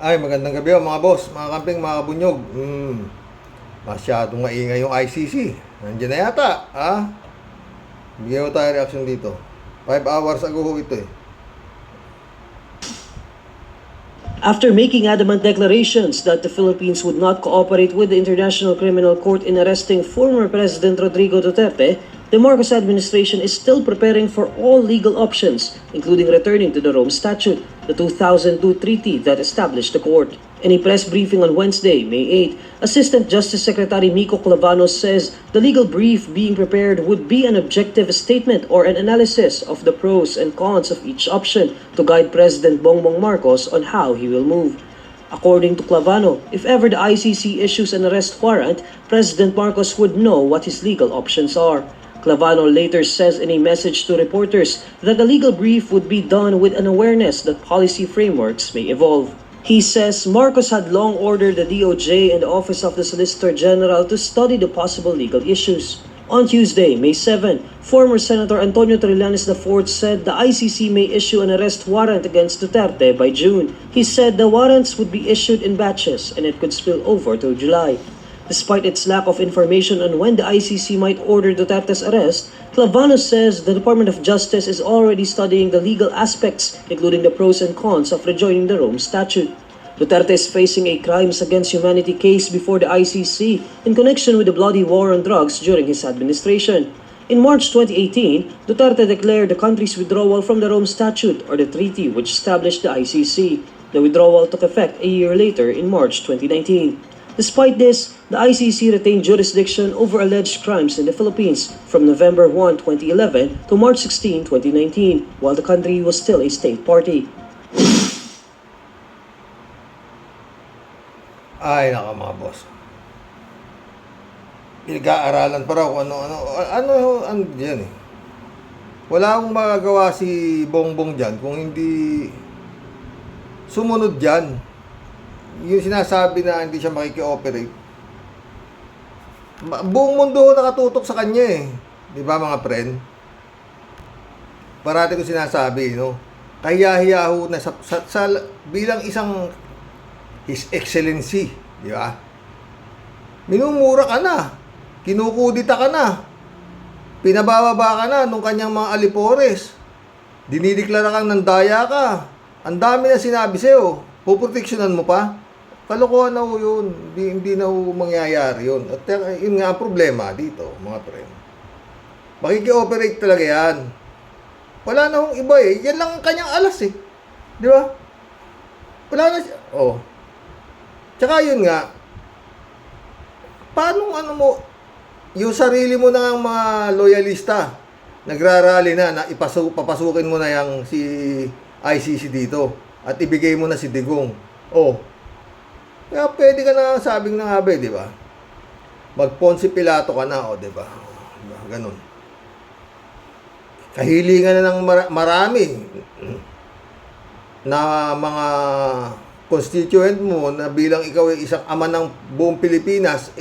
Ay, magandang gabi mga boss, mga kamping, mga kabunyog. Masyadong maingay yung ICC. Nandiyan na yata, ha? Bigyan ko tayo reaction dito. 5 hours ago ito eh. After making adamant declarations that the Philippines would not cooperate with the International Criminal Court in arresting former President Rodrigo Duterte, the Marcos administration is still preparing for all legal options, including returning to the Rome Statute, the 2002 treaty that established the court. In a press briefing on Wednesday, May 8, Assistant Justice Secretary Miko Clavanos says the legal brief being prepared would be an objective statement or an analysis of the pros and cons of each option to guide President Bongbong Marcos on how he will move. According to Clavano, if ever the ICC issues an arrest warrant, President Marcos would know what his legal options are. Clavano later says in a message to reporters that the legal brief would be done with an awareness that policy frameworks may evolve. He says Marcos had long ordered the DOJ and the Office of the Solicitor General to study the possible legal issues. On Tuesday, May 7, former Senator Antonio Trillanes IV said the ICC may issue an arrest warrant against Duterte by June. He said the warrants would be issued in batches and it could spill over to July. Despite its lack of information on when the ICC might order Duterte's arrest, Clavanos says the Department of Justice is already studying the legal aspects, including the pros and cons of rejoining the Rome Statute. Duterte is facing a crimes against humanity case before the ICC in connection with the bloody war on drugs during his administration. In March 2018, Duterte declared the country's withdrawal from the Rome Statute, or the treaty which established the ICC. The withdrawal took effect a year later in March 2019. Despite this, the ICC retained jurisdiction over alleged crimes in the Philippines from November 1, 2011 to March 16, 2019, while the country was still a state party. Ay, naka mga boss. Pinag-aaralan pa raw kung ano dyan eh. Wala akong magagawa si Bongbong dyan kung hindi sumunod dyan. Yung sinasabi na hindi siya makiki-operate. Buong mundo nakatutok sa kanya eh. Di ba mga friend? Parati ko sinasabi, no? Kahiya-hiya ho na bilang isang His Excellency, di ba? Minumura ka na. Kinukudita ka na. Pinabababa ka na nung kanyang mga alipores. Dinideklara kang nandaya ka. Ang dami na sinabi sa'yo. Puproteksyonan mo pa? Kalokohan na ho yun. Hindi na ho mangyayari yun. At yun nga ang problema dito, mga friend. Makiki-operate talaga yan. Wala na hong iba eh. Yan lang ang kanyang alas eh. Di ba? Wala na siya. Oh. Tsaka yun nga, paano yung sarili mo na ang mga loyalista, nagrarally na papasukin mo na yung si ICC dito at ibigay mo na si Digong. Oh, kaya pwede ka na sabing ng habe, di ba? Mag-Ponce Pilato ka na, di ba? Diba? Ganun. Kahilingan na ng marami na mga constituent mo na bilang ikaw ay isang ama ng buong Pilipinas,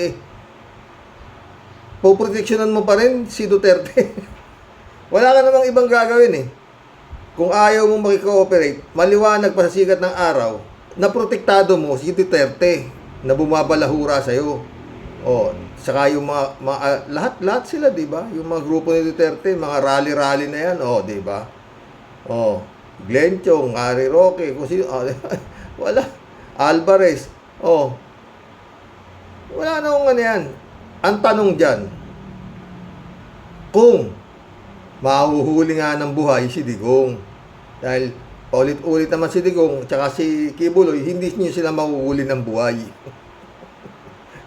poproteksyonan mo pa rin si Duterte. Wala ka namang ibang gagawin eh. Kung ayaw mong makikooperate, maliwanag pa sa sikat ng araw, na protektado mo si Duterte na bumabalahura sa'yo. O, saka yung lahat sila, di ba? Yung mga grupo ni Duterte, mga rally-rally na yan, di ba? Glenn Chong, Harry Roque, kung sino, wala. Alvarez. Wala na kung ano yan. Ang tanong dyan, kung mahuhuli nga ng buhay si Digong. Dahil paulit-ulit naman si Digong tsaka si Kibuloy, hindi nyo sila mahuhuli ng buhay.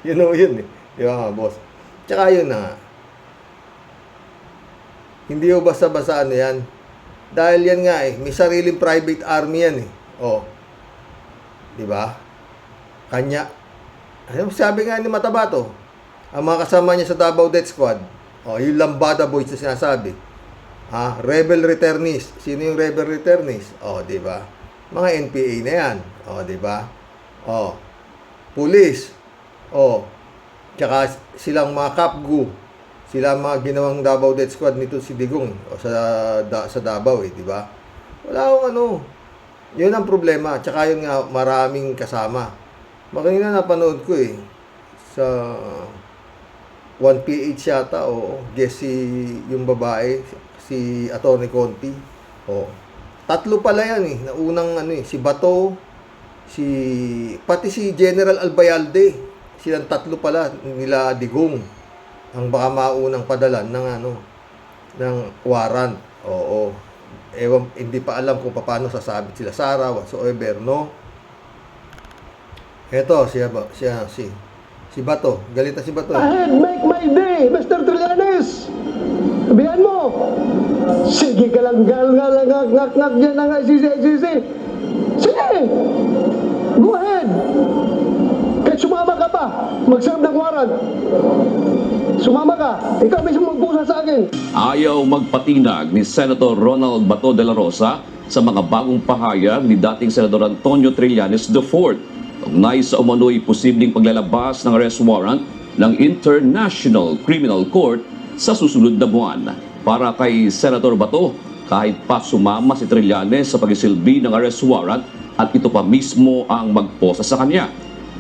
Yun eh. Di ba nga, boss? Tsaka yun na. Hindi yung basta-basta ano yan. Dahil yan nga eh, may sariling private army yan eh. Di ba? Kanya. Ano sabi nga ni Matabato? Ang mga kasama niya sa Davao Death Squad, yung Lambada Boys na sinasabi. Rebel returnees. Sino yung rebel returnees? Di ba? Mga NPA na yan. Di ba? Police. Tsaka silang mga Kapgu. Sila mga ginawang Davao Death Squad nito si Digong sa Davao di ba? Wala akong Yun ang problema. Tsaka yun nga, maraming kasama. Makanina napanood ko sa 1PH yata, guess yung babae, si Atty. Conti. Tatlo pala yan Naunang si Bato, pati si General Albayalde. Silang tatlo pala nila Digong ang baka maunang padalan ng warrant. Hindi pa alam kung paano sasabit sila Sara whatsoever, no? Eto, si Bato. Galit na si Bato. Ahead, make my day, Mr. Trillanes! Sabihan mo! Sige ka lang, ngak dyan ng ICC. Sige! Go ahead! Kahit sumama ka pa, mag-serve ng warrant. Sumama ka, ikaw mismo magpusa sa akin. Ayaw magpatinag ni Senator Ronald Bato de la Rosa sa mga bagong pahayag ni dating Senador Antonio Trillanes IV ugnay sa umano'y posibleng paglalabas ng arrest warrant ng International Criminal Court sa susunod na buwan. Para kay Senator Bato, kahit pa sumama si Trillanes sa pagsisilbi ng arrest warrant at ito pa mismo ang magposa sa kanya.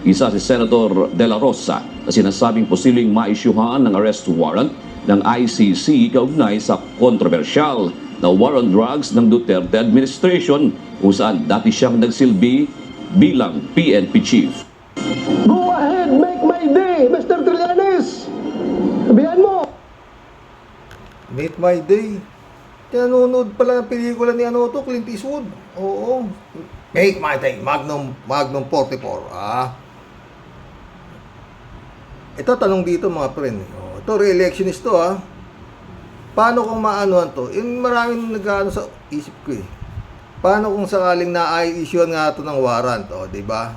Isa si Senator De La Rosa na sinasabing posibleng maisyuhan ng arrest warrant ng ICC kaugnay sa kontrobersyal na war on drugs ng Duterte administration kung saan dati siyang nagsilbi bilang PNP chief. Go ahead, make my day, Mr. Trillanes! Sabihan mo! Make my day. Nanonood pala ng pelikula ni Clint Eastwood. Oo. Make my day. Magnum 44. Ito, tanong dito mga friend. Ito, re-electionist to Paano kung maanuhan to? Maraming nag-ano sa isip ko Paano kung sakaling na-i-issuean nga ito ng warrant? Di ba?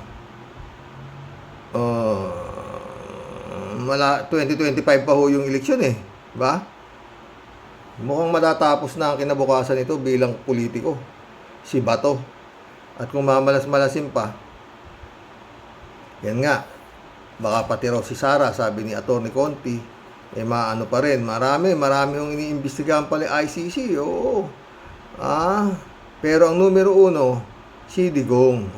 2025 pa ho yung eleksyon ba? Mukhang matatapos na ang kinabukasan nito bilang politiko. Si Bato. At kung mamalas-malasin pa, yan nga, baka pati raw si Sara, sabi ni Atty. Conti, maano pa rin. Marami yung iniimbestigahan pala ICC. Oo. Pero ang numero 1, si Digong.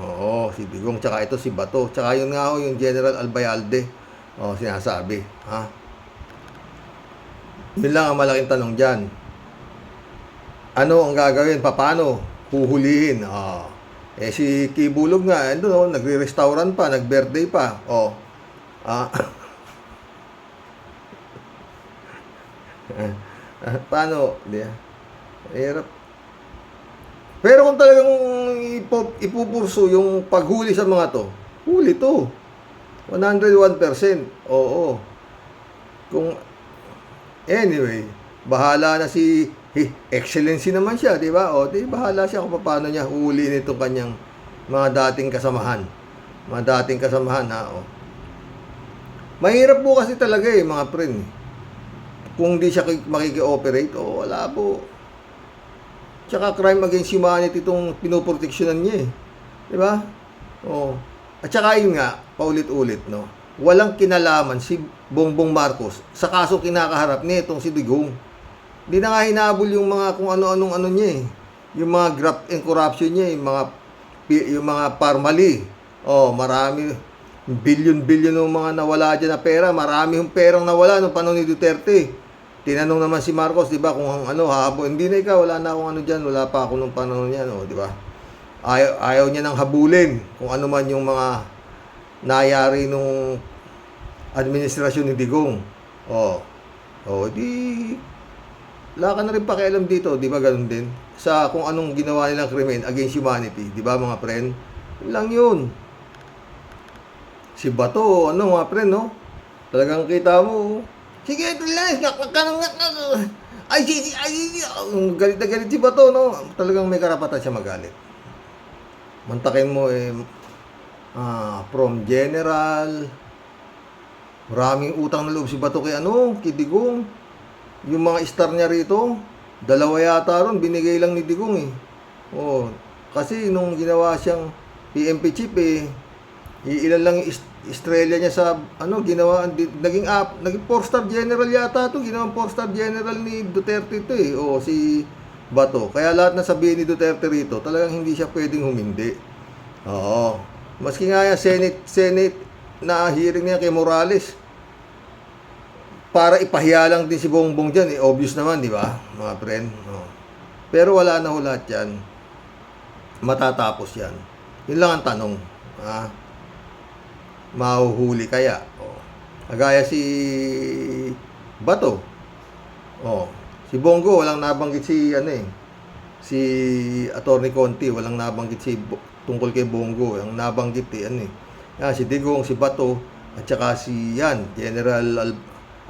Si Digong. Tsaka ito si Bato. Tsaka yun nga yung General Albayalde. Sinasabi. Yun lang ang malaking tanong dyan. Ano ang gagawin? Paano? Huhulihin. Si Kibulog nga, nagre-restaurant pa, nag-birthday pa. Paano? Hirap. Pero kung talagang ipupurso yung paghuli sa mga to, huli to. 101%. Oo. Anyway, bahala na si Excellency naman siya, di ba? Bahala siya kung paano niya huli nitong kanyang mga dating kasamahan. Mahirap po kasi talaga mga friend. Kung di siya makiki-operate, wala po. Tsaka crime against humanity itong pinoproteksyonan niya di ba? At saka yun nga, paulit-ulit, walang kinalaman si Bongbong Marcos sa kaso kinakaharap nitong si Digong. Hindi na nga hinabol yung mga kung ano-anong niya yung mga graft and corruption niya, yung mga parmali. Marami, billion ng mga nawala dyan na pera. Marami yung perang nawala nung panahon ni Duterte. Tinanong naman si Marcos, di ba, kung habol. Hindi na ikaw, wala na akong dyan, wala pa ako nung panahon niyan, di ba? Ayaw niya nang habulin kung ano man yung mga nayari nung administrasyon ni Digong. Di wala ka na rin pakialam dito, di ba ganun din? Sa kung anong ginawa nilang krimen against humanity, di ba mga friend? Lang yun. Si Bato, mga friend, Talagang kita mo, sige, relax, galit na galit si Bato, Talagang may karapatan siya magalit. Mantakin mo, from general, maraming utang na loob si Bato kay kay Digong. Yung mga star niya rito, 2 yata ron, binigay lang ni Digong kasi nung ginawa siyang PNP chief ilan lang yung estrella niya sa ginawa, naging 4-star general yata to, ginawang 4-star general ni Duterte ito si Bato. Kaya lahat na sabihin ni Duterte rito, talagang hindi siya pwedeng humindi. Oo. Maski nga yung Senate na hearing niya kay Morales, para ipahiya lang din si Bongbong dyan. Obvious naman, di ba, mga friend? Oo. Pero wala na ho lahat yan. Matatapos yan. Yun lang ang tanong. Mahuhuli kaya? Kagaya si Bato. Si Bongo, walang nabanggit si Attorney Conti, walang nabanggit tungkol kay Bongo. Ang nabanggit si Digong, si Bato, at saka si General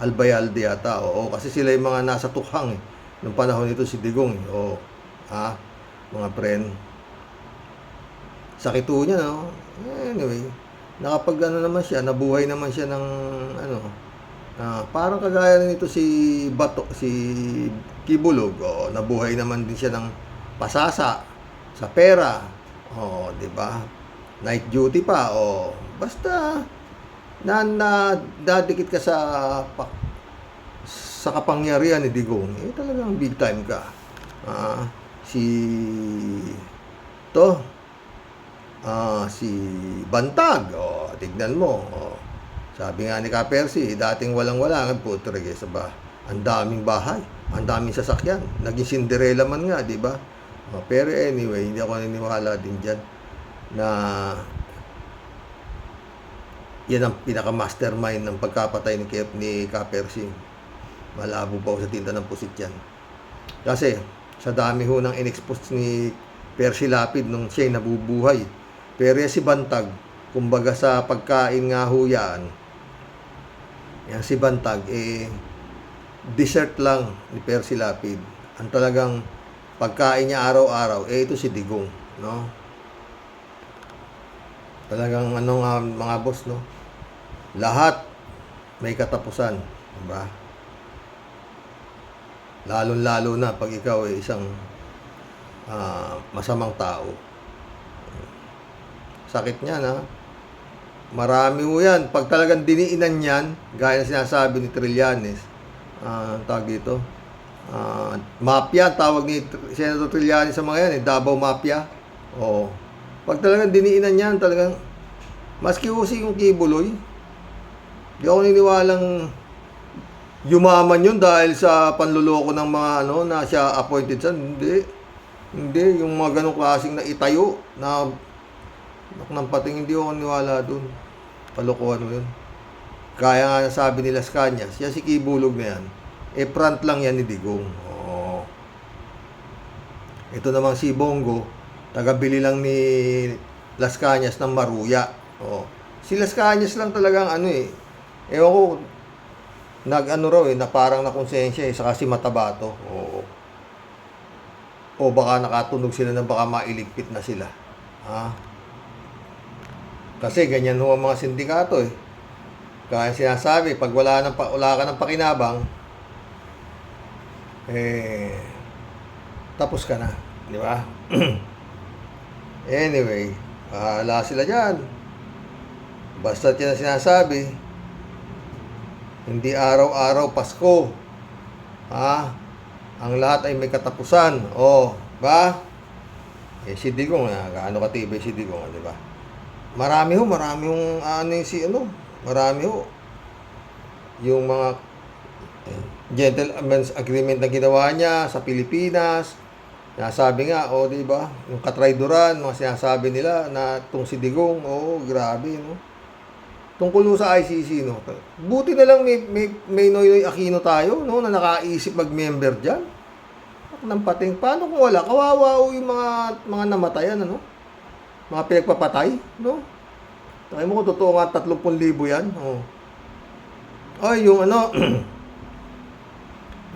Albayalde yata. Kasi sila yung mga nasa tukhang nung panahon nito, si Digong. Mga friend. Sakit ho niya, no? Anyway, naman siya, nabuhay naman siya ng parang kagaya nito si Bato, si Kibulog, nabuhay naman din siya ng pasasa sa pera, di ba? Night duty pa, basta dadikit ka sa kapangyarihan ni Digong, talagang big time ka. Si Bantag, tignan mo, sabi nga ni Kapersi, dating walang-wala, putrege sa ang daming bahay, ang daming sasakyan, naging Cinderella man nga, di ba? Pero anyway, hindi ako naniniwala din dyan na yan ang pinaka-mastermind ng pagkapatay ni Kapersi. Malabo pa ako sa tinta ng pusit yan. Kasi sa dami ho ng in-expose ni Percy Lapid nung siya'y nabubuhay. Pero si Bantag, kumbaga sa pagkain nga ho yan si Bantag, dessert lang ni Percy Lapid. Ang talagang pagkain niya araw-araw, ito si Digong, no? Talagang mga boss, no? Lahat may katapusan, diba? Lalo-lalo na pag ikaw ay isang masamang tao. Sakit niya, na marami mo yan. Pag talagang diniinan yan, gaya na sinasabi ni Trillanes, tawag dito, mafia, tawag ni Senator Trillanes sa mga yan, Davao Mafia. Pag talagang diniinan yan, talagang, maski usi yung Kibuloy, di ako niniwalang yumaman yun dahil sa panluloko ng mga na siya appointed sa. Hindi, yung mga ganong klaseng na itayo, na ng pating, hindi ako niwala dun. Palokohan mo yun. Kaya nga nasabi ni Las Cañas, siya si Kibulog na yan, front lang yan ni Digong. Ito namang si Bongo, tagabili lang ni Las Cañas ng maruya. Si Las Cañas lang talagang ewan ko, na parang nakonsensya saka si Matabato. O baka nakatunog sila na baka mailigpit na sila. Kasi ganyan ho ang mga sindikato Kaya sinasabi, pag wala ka ng pakinabang, tapos ka na, di ba? Anyway, bahala sila dyan. Basta yan ang sinasabi, hindi araw-araw Pasko. Ang lahat ay may katapusan. Ba? Si Digong, gaano katibay si Digong, di ba? Marami hong marami ho. Yung mga gentleman's agreement na ginawa niya sa Pilipinas, nasabi nga, di ba? Yung katrayduran, mga sinasabi nila na itong si Digong, grabe, no? Tungkol sa ICC, no? Buti na lang may Noynoy Aquino tayo, no? Na nakaisip mag-member dyan. Ng pating, paano kung wala? Kawawa yung mga namatayan, mga pinagpapatay, no? Takay mo kung totoo nga 30,000 yan, yung ilang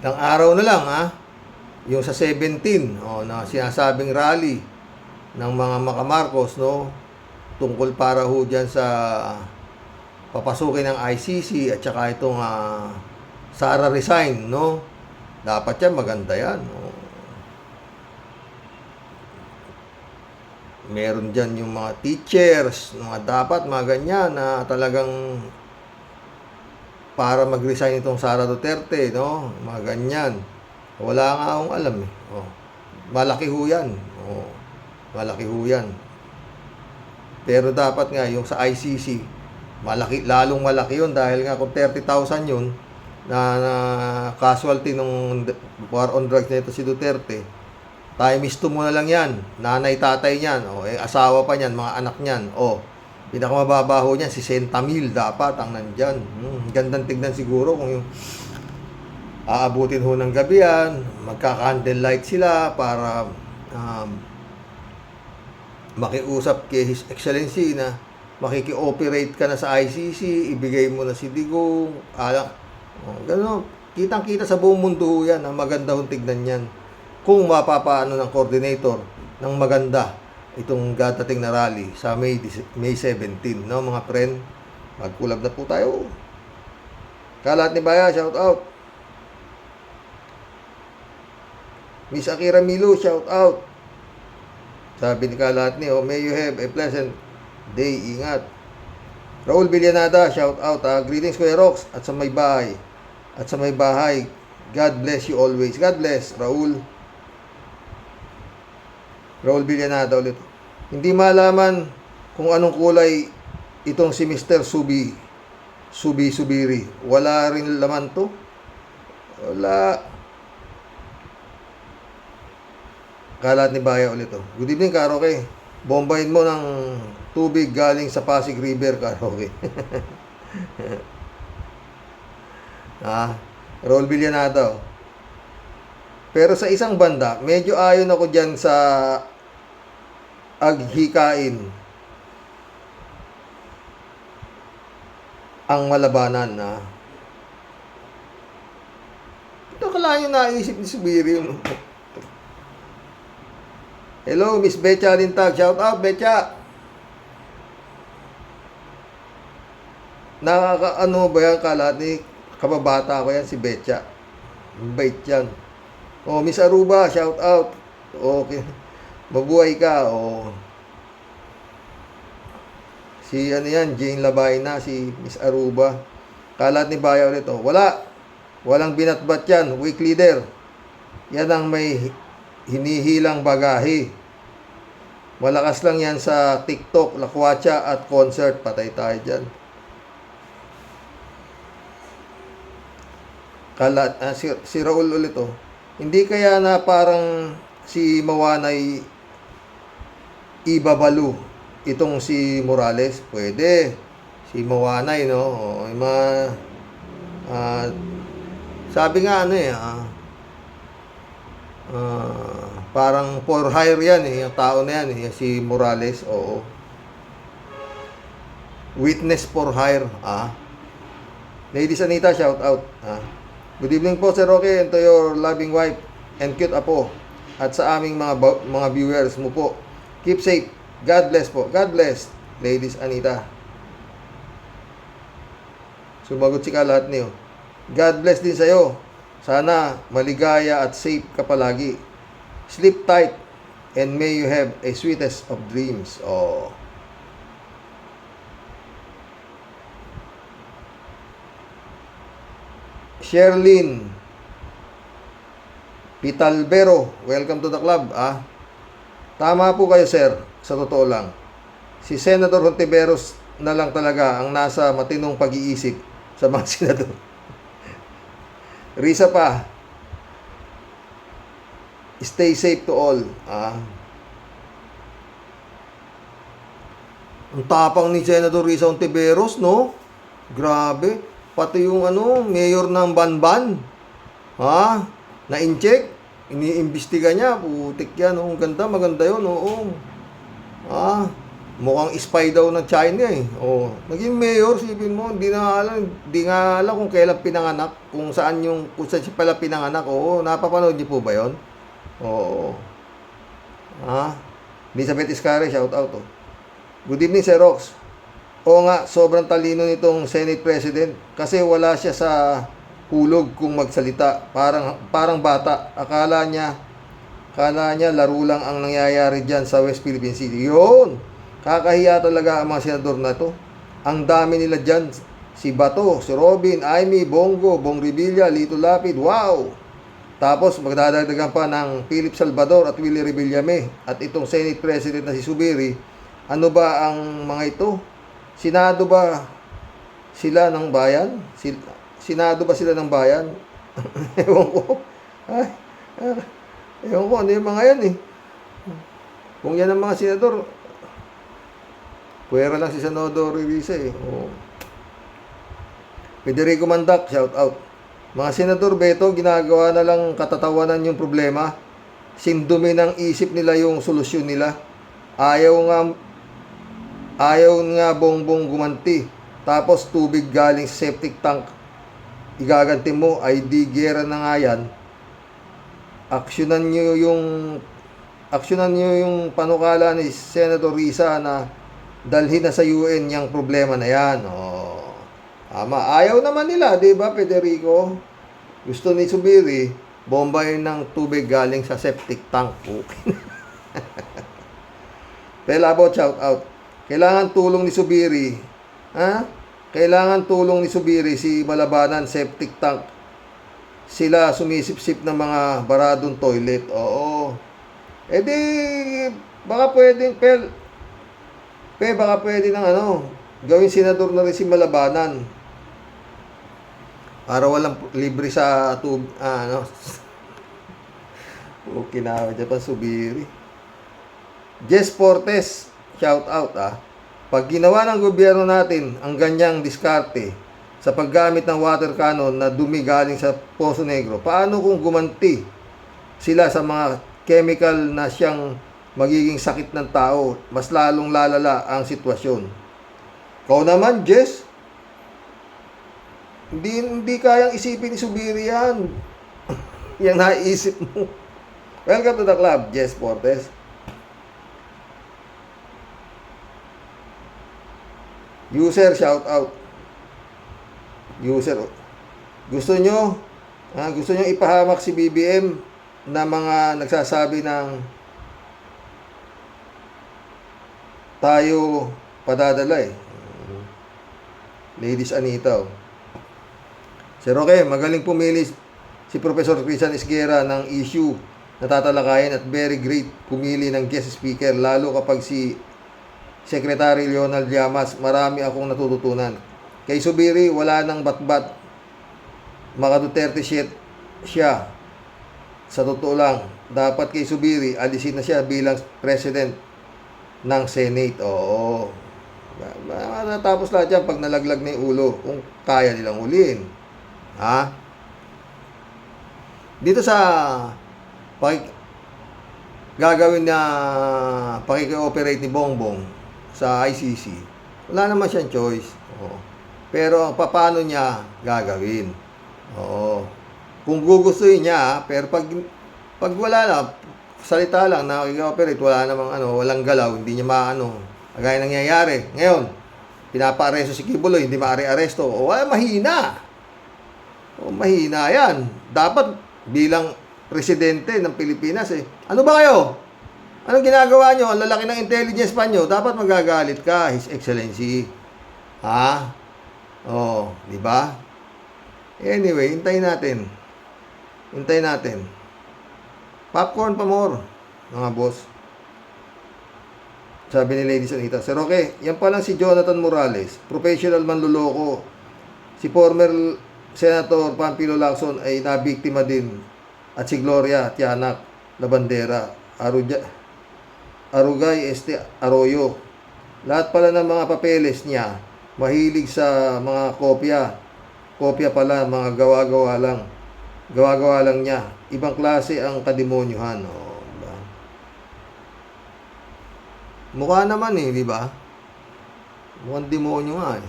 araw na lang, yung sa 17, na sinasabing rally ng mga Marcos, no? Tungkol para ho dyan sa papasukin ng ICC at saka itong Sara resign, no? Dapat yan, maganda yan, Meron dyan yung mga teachers, dapat mga ganyan na talagang para mag-resign itong Sara Duterte, no? Mga ganyan. Wala nga akong alam, malaki ho yan. Oo, malaki ho yan. Pero dapat nga yung sa ICC, malaki, lalong malaki yun dahil nga kung 30,000 yun na casualty nung war on drugs na ito si Duterte, times 2 mo na lang yan. Nanay, tatay niyan, o asawa pa niyan, mga anak niyan, o pinakamababa ho niyan, 60,000 dapat ang nandyan. Gandang tignan siguro kung yung aabutin ho ng gabi yan, magka-candlelight sila para makiusap kay His Excellency na makiki-operate ka na sa ICC, ibigay mo na si Digong, gano'n. Kitang-kita sa buong mundo ho yan, ang maganda hong tignan yan. Kung mapapaano ng coordinator ng maganda itong dadating na rally sa May 17, no mga friend? Magkulab na po tayo. Kalat ni Baya, shout out. Miss Akira Milo, shout out. Sabi ni Kalat ni, may you have a pleasant day. Ingat. Raul Villanada, shout out. Greetings Kuya Rox at sa may bahay. At sa may bahay. God bless you always. God bless, Raul. Raul Villanada ulit. Hindi malaman kung anong kulay itong si Mr. Subiri. Wala rin laman to. Wala. Kalat ni Baya ulit to. Good evening, Karoke. Bombahin mo ng tubig galing sa Pasig River, Karoke. Raul Villanada. Pero sa isang banda, medyo ayon ako dyan sa aghikain ang malabanan na ito kalayo naisip ni Subiri yun. Hello, Miss Becha Lintag. Shout out, Becha. Nakakaano ba yan, Kalat ni kababata ko yan, si Becha. Bait yan. Oh, Miss Aruba, shout out. Okay. Mabuhay ka. Oh. Si ano yan, Jane Labay na, si Miss Aruba. Kalat ni Baya ulit. Oh. Walang binatbat yan. Weak leader. Yan ang may hinihilang bagahe. Malakas lang yan sa TikTok, lakwatsa at concert. Patay tayo dyan. Kalat, si Raul ulit oh. Hindi kaya na parang si Mawanay ibabalo itong si Morales? Pwede. Si Mawanay, no? Sabi nga ano parang for hire yan yung tao na yan si Morales, oo. Witness for hire, Ladies Anita, shout out, Good evening po, Sir Roque, and to your loving wife and cute apo, at sa aming mga viewers mo po. Keep safe. God bless po. God bless, Ladies Anita. Sumagot si Kalat niyo. God bless din sa'yo. Sana maligaya at safe ka palagi. Sleep tight and may you have a sweetest of dreams. Oh. Sherlyn Pitalbero, welcome to the club. Tama po kayo, sir. Sa totoo lang, si Senator Hontiveros na lang talaga ang nasa matinong pag-iisip sa mga senador. Risa pa, stay safe to all. Ang tapang ni Senator Risa Hontiveros, no? Grabe. Pati yung mayor ng Banban. Na-incheck. Iniimbestiga niya. Putik yan. Ang ganda, maganda yun. Oo. Mukhang spy daw ng China eh. Naging mayor, sipin mo, hindi nga alam kung kailan pinanganak, kung saan siya pala pinanganak. Napapanood niyo po ba yun? Oo. Elizabeth Iscare, shout out. Good evening, Sir Rox. Oo nga, sobrang talino nitong Senate President kasi wala siya sa hulog kung magsalita. Parang bata. Akala niya laro lang ang nangyayari dyan sa West Philippine Sea. Yun! Kakahiya talaga ang mga senador na to. Ang dami nila dyan. Si Bato, si Robin, Aimee, Bongo, Bong Revilla, Lito Lapid. Wow! Tapos magdadagdagan pa ng Philip Salvador at Willie Revillame at itong Senate President na si Zubiri. Ano ba ang mga ito? Senado ba sila ng bayan? Senado ba sila ng bayan? Ewan ko. Ay, ewan ko ano yung mga yan eh. Kung yan ang mga senador, puwera lang si Senador Revisa eh. Oo. Federico Mandak, shout out. Mga senador Beto, ginagawa na lang katatawanan yung problema. Sindumi ng isip nila yung solusyon nila. Ayaw nga bongbong gumanti. Tapos tubig galing sa septic tank. Igaganti mo, ay di gera na nga yan. Aksyonan nyo yung panukala ni Senator Risa na dalhin na sa UN yung problema na yan. Oh. Ayaw naman nila, di ba, Federico? Gusto ni Zubiri, bombayin ng tubig galing sa septic tank. Okay. Pelabot, shout out. Kailangan tulong ni Zubiri. Kailangan tulong ni Zubiri si Malabanan, septic tank. Sila sumisip-sip ng mga baradong toilet. Oo. E di, baka pwedeng, baka pwede ng gawin senador na rin si Malabanan. Para walang libre sa Okay na, dyan pa Zubiri. Jess Fortes, shout out Pag ginawa ng gobyerno natin ang ganyang diskarte sa paggamit ng water cannon na dumi galing sa Poso Negro, paano kung gumanti sila sa mga chemical na siyang magiging sakit ng tao, mas lalong lalala ang sitwasyon? Kau naman, Jess, hindi kayang isipin ni Zubiri yan. Yang naisip mo. Welcome to the club, Jess Fortes. User, shout out. User, gusto nyo ipahamak si BBM na mga nagsasabi ng tayo padadala eh. Ladies Anita. Sir Roque, magaling pumili si Professor Cristian Esguera ng issue na tatalakayin at very great pumili ng guest speaker, lalo kapag si Secretary Leonel Llamas. Marami akong natututunan. Kay Zubiri, wala nang batbat. Maka Duterte shit siya. Sa totoo lang, dapat kay Zubiri, alisin na siya bilang President ng Senate. Oo. Natapos lahat yan pag nalaglag na yung ulo, kung kaya nilang uliin. Dito sa gagawin na pakiki-operate ni Bongbong sa ICC, wala naman siyang choice. Oo. Pero paano niya gagawin? Oo. Kung gugustuhin niya, pero pag wala na, salita lang na i-operate, wala namang walang galaw, hindi niya kagaya nangyayari. Ngayon, pinapa-aresto si Kibuloy, hindi maaari-aresto. O mahina. Mahina yan. Dapat bilang presidente ng Pilipinas ano ba kayo? Anong ginagawa nyo? Ang lalaki ng intelligence pa nyo. Dapat magagalit ka, His Excellency. Di ba? Anyway, hintayin natin. Popcorn pa more, mga boss. Sabi ni Ladies Anita. Sir, okay, yan pa lang si Jonathan Morales, professional manluloko. Si former Senator Pampilo Lacson ay nabiktima din. At si Gloria Tianak Labandera, Arugay Arroyo. Lahat pala ng mga papeles niya, mahilig sa mga kopya. Kopya pala, mga gawa-gawa lang. Gawa-gawa lang niya. Ibang klase ang kademonyuhan. Diba? Mukha naman di ba? Mukhang demonyo nga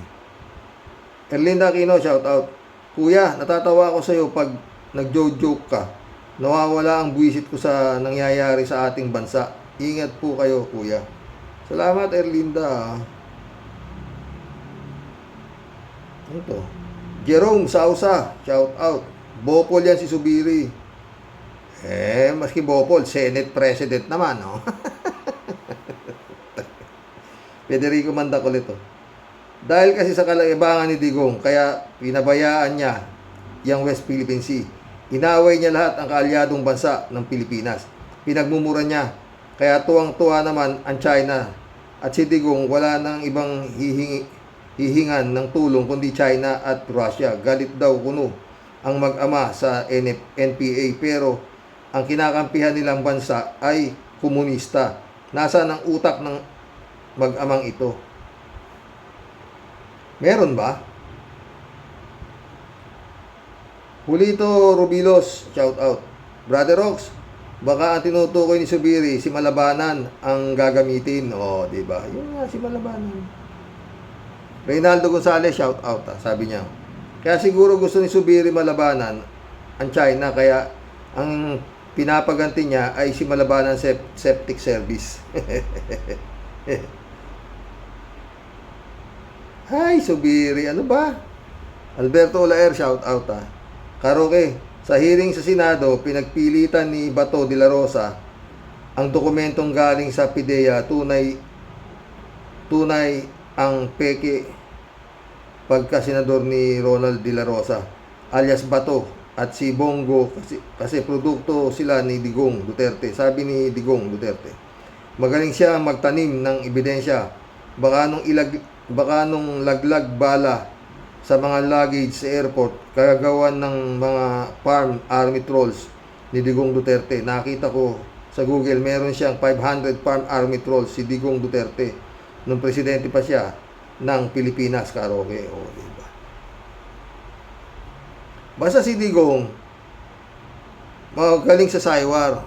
Erlinda Aquino, shout out. Kuya, natatawa ako sa'yo pag nag-joke ka. Nawawala ang buwisit ko sa nangyayari sa ating bansa. Ingat po kayo, kuya. Salamat, Erlinda. Ano to? Jerome Sausa, shout out. Bopol yan si Zubiri. Maski Bopol, Senate President naman, Federico Mandacolito. Dahil kasi sa kalaibangan ni Digong, kaya pinabayaan niya yung West Philippine Sea. Inaway niya lahat ang kaalyadong bansa ng Pilipinas. Pinagmumura niya. Kaya tuwang-tuwa naman ang China. At si Digong wala nang ibang hihingan ng tulong kundi China at Russia. Galit daw kuno ang mag-ama sa NPA, pero ang kinakampihan nilang bansa ay komunista. Nasaan ang utak ng mag-amang ito? Meron ba? Julito Rubilos, shout out. Brother Rox, baka ang tinutukoy ni Subiri, si Malabanan ang gagamitin. O, di ba? Yun nga, si Malabanan. Reynaldo Gonzalez, shout out. Sabi niya, kaya siguro gusto ni Subiri Malabanan ang China, kaya ang pinapaganti niya ay si Malabanan Septic Service. Hi, Subiri. Ano ba? Alberto Olaer, shout out. Karoke, sa hearing sa Senado, pinagpilitan ni Bato de la Rosa ang dokumentong galing sa PIDEA, tunay ang peke pagka-senador ni Ronald de la Rosa alias Bato at si Bongo kasi produkto sila ni Digong Duterte. Sabi ni Digong Duterte, magaling siya magtanim ng ebidensya. Baka nung laglag bala sa mga luggage sa airport, kagagawan ng mga farm army trolls ni Digong Duterte. Nakita ko sa Google, meron siyang 500 farm army trolls si Digong Duterte nung presidente pa siya ng Pilipinas, Karoke. O, diba? Basta si Digong magaling sa saywar.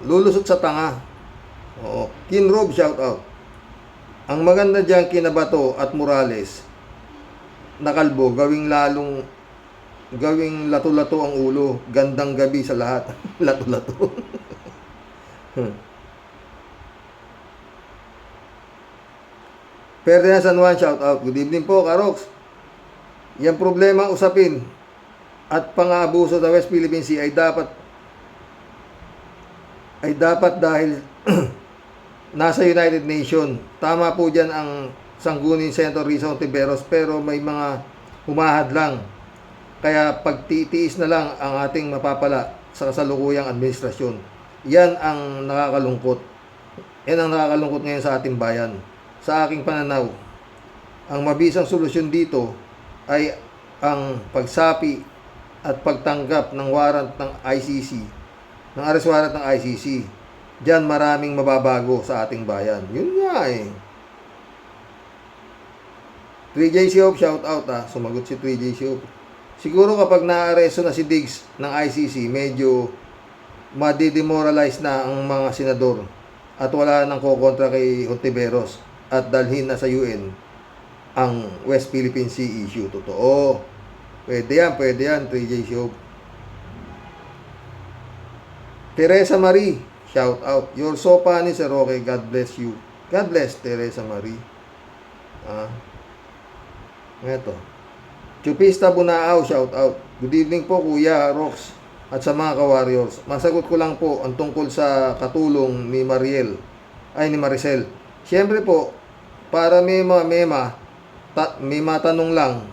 Lulusot sa tanga. Kinrob, shout out. Ang maganda diyan kina Bato at Morales na kalbo, gawing lato-lato ang ulo. Gandang gabi sa lahat. Lato-lato. Ferdinand San Juan, shout out. Good evening po, Karox. Yang problema usapin at pang-aabuso sa West Philippine Sea ay dapat dahil nasa United Nations. Tama po dyan ang Sangguniang Senator Risa Ontiveros, pero may mga humahad lang. Kaya pagtitiis na lang ang ating mapapala sa kasalukuyang administrasyon. Yan ang nakakalungkot. Yan ang nakakalungkot ngayon sa ating bayan. Sa aking pananaw, ang mabisang solusyon dito ay ang pagsapi at pagtanggap ng warrant ng ICC, ng arrest warrant ng ICC. Diyan maraming mababago sa ating bayan. Yun nga eh. 3J Siop, shout out Sumagot si 3J Siop. Siguro kapag naaresto na si Diggs ng ICC, medyo madidemoralize na ang mga senador at wala nang kokontra kay Ontiveros at dalhin na sa UN ang West Philippine Sea issue. Totoo. Pwede yan, 3J Siop. Teresa Marie, shout out. You're so funny, Sir Roque. God bless you. God bless, Teresa Marie. Ito. Chupista Bunaaw, shout out. Good evening po, Kuya Rox at sa mga ka-warriors. Masagot ko lang po ang tungkol sa katulong ni Maricel. Siyempre po, para may matanong lang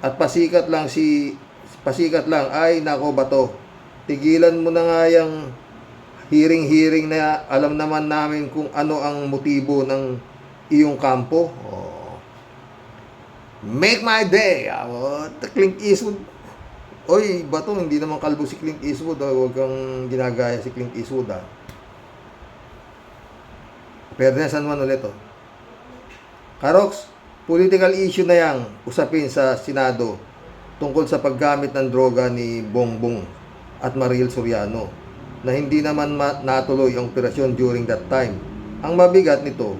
at pasikat lang ay nako Bato. Tigilan mo na nga yung hearing na alam naman namin kung ano ang motibo ng iyong kampo. Make my day. Clint Eastwood. Oy, Bato, hindi naman kalbo si Clint Eastwood. Huwag kang ginagaya si Clint Eastwood. Ferdinand San Juan ulit. Karox, political issue na yang usapin sa Senado tungkol sa paggamit ng droga ni Bongbong at Mariel Soriano na hindi naman natuloy ang operasyon during that time. Ang mabigat nito,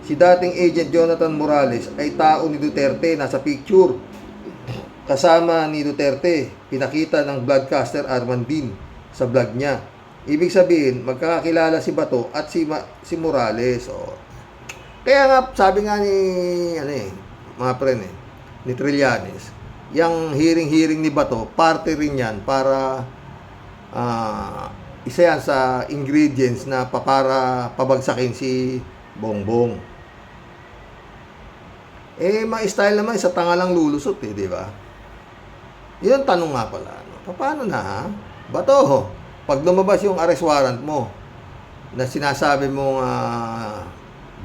si dating Agent Jonathan Morales ay tao ni Duterte, nasa picture. Kasama ni Duterte, pinakita ng broadcaster Armandin sa vlog niya. Ibig sabihin, magkakakilala si Bato at si Morales. Kaya nga, sabi nga ni, mga friend ni Trillanes, yung hearing ni Bato, parte rin yan para isa yan sa ingredients na para pabagsakin si Bongbong. Mga style naman, sa tanga lang lulusot di ba? Yun ang tanong nga pala. Paano na, ha? Bato, pag lumabas yung arrest warrant mo, na sinasabi mong,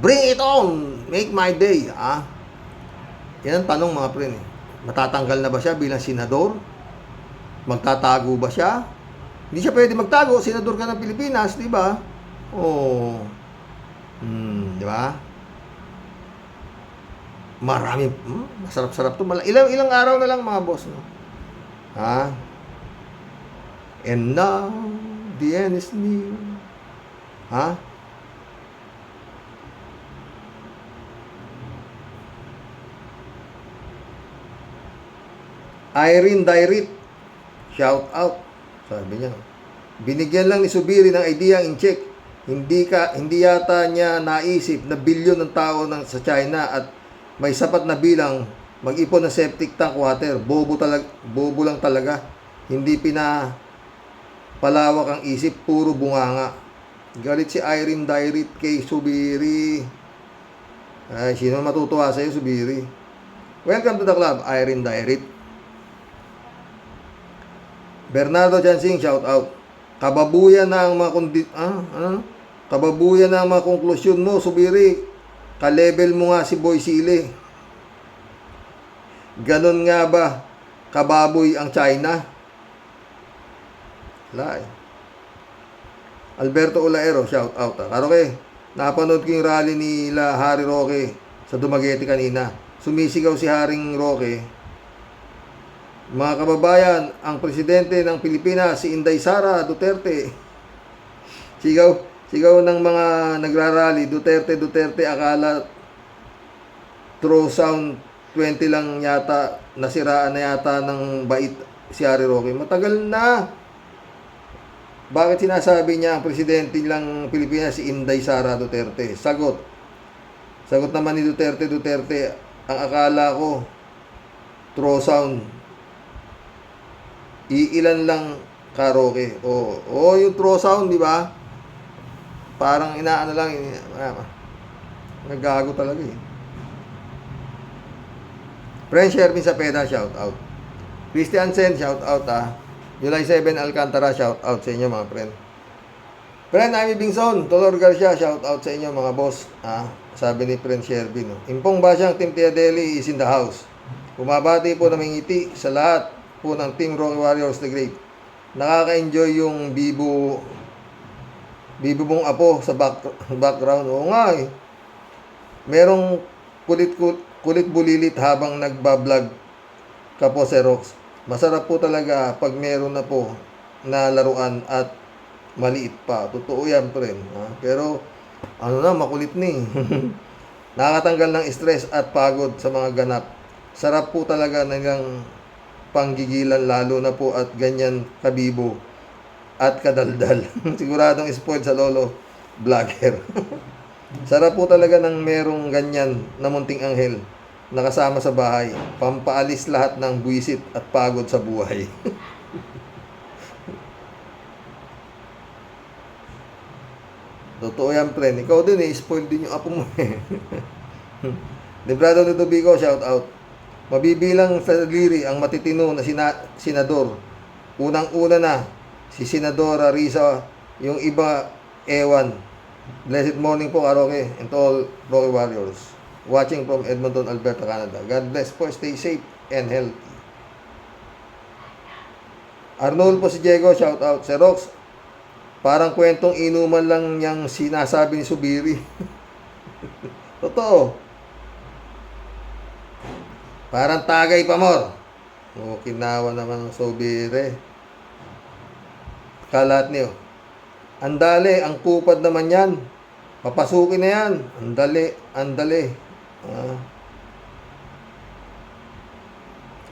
bring it on, make my day, ha? Yan ang tanong mga pre. Matatanggal na ba siya bilang senador? Magtatago ba siya? Hindi siya pwede magtago, senador ka ng Pilipinas, di ba? Oh. Di ba? Marami, masarap-sarap to. Ilang araw na lang mga boss, no? Ha? And now, the end is near. Ha? Irene Dairit, shout out. Sabi niya, binigyan lang ni Subiri ng idea in check. Hindi yata niya naisip na bilyon ng tao sa China at may sapat na bilang mag-ipon ng septic tank water. Bobo lang talaga. Hindi palawak ang isip, puro bunganga. Galit si Irene Dairit kay Subiri. Ay, sino matutuwa sa'yo, Subiri? Welcome to the club, Irene Dairit. Bernardo Chansing, shout out. Kababuyan na ang kababuyan na ang mga konklusyon mo, Subiri. Ka-level mo nga si Boy Sile. Ganon nga ba kababoy ang China? Wala eh. Alberto Olaero, shout out. Karoke, napanood ko yung rally nila Harry Roque sa Dumaguete kanina. Sumisigaw si Haring Roque. Mga kababayan, ang presidente ng Pilipinas, si Inday Sara Duterte. Sigaw ng mga nagrarally, Duterte, akala throw sound 20 lang yata, nasiraan na yata ng bait si Harry Roque. Matagal na. Bakit sinasabi niya ang presidente ng Pilipinas, si Inday Sara Duterte? Sagot naman ni Duterte, ang akala ko, throw sound. Iilan lang karaoke. Yung throw sound, di ba? Parang inaano lang, naggago talaga eh. Friend Shervin Sapeda, shout out. Christian Sen, shout out July 7 Alcantara, shout out sa inyo mga friend. Friend Amy Bingson, Tolor Garcia, shout out sa inyo mga boss. Sabi ni Friend Shervin. Impong Basyang, Team Tiadeli is in the house. Bumabati po ng ngiti sa lahat po ng Team Rocky Warriors the Great. Nakaka-enjoy yung bibo mong apo sa background. Oo nga eh. Merong kulit bulilit habang nagbablog ka po, Sir Rox. Masarap po talaga pag meron na po na laruan at maliit pa. Totoo yan, friend. Pero makulit ni. Nakakatanggal ng stress at pagod sa mga ganap. Sarap po talaga nilang panggigilan, lalo na po at ganyan kabibo at kadaldal. Siguradong spoiled sa lolo vlogger. Sarap po talaga ng merong ganyan na munting anghel nakasama sa bahay. Pampaalis lahat ng buwisit at pagod sa buhay. Totoo yan, friend. Ikaw din spoiled din yung apo mo eh. Librado Ludovico, shout out. Mabibilang sa daliri ang matitino na senador. Unang-una na si Senadora Risa, yung iba ewan. Blessed morning po, Karoke, and to all Rocky Warriors. Watching from Edmonton, Alberta, Canada. God bless po, stay safe and healthy. Arnold po si Diego, shout out. Sir Rox, parang kwentong inuman lang yung sinasabi ni Subiri. Totoo. Parang tagay pa more. Kinawa naman ng Subiri. Kalat niyo. Andali, ang kupad naman yan. Papasukin na yan. Andali.